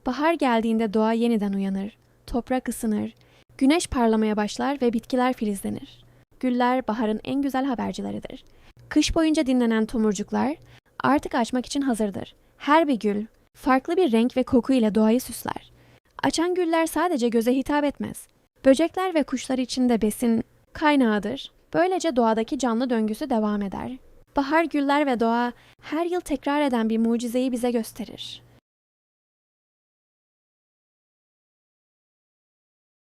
Bahar geldiğinde doğa yeniden uyanır, toprak ısınır, güneş parlamaya başlar ve bitkiler filizlenir. Güller baharın en güzel habercileridir. Kış boyunca dinlenen tomurcuklar artık açmak için hazırdır. Her bir gül farklı bir renk ve koku ile doğayı süsler. Açan güller sadece göze hitap etmez. Böcekler ve kuşlar için de besin kaynağıdır. Böylece doğadaki canlı döngüsü devam eder. Bahar, güller ve doğa her yıl tekrar eden bir mucizeyi bize gösterir.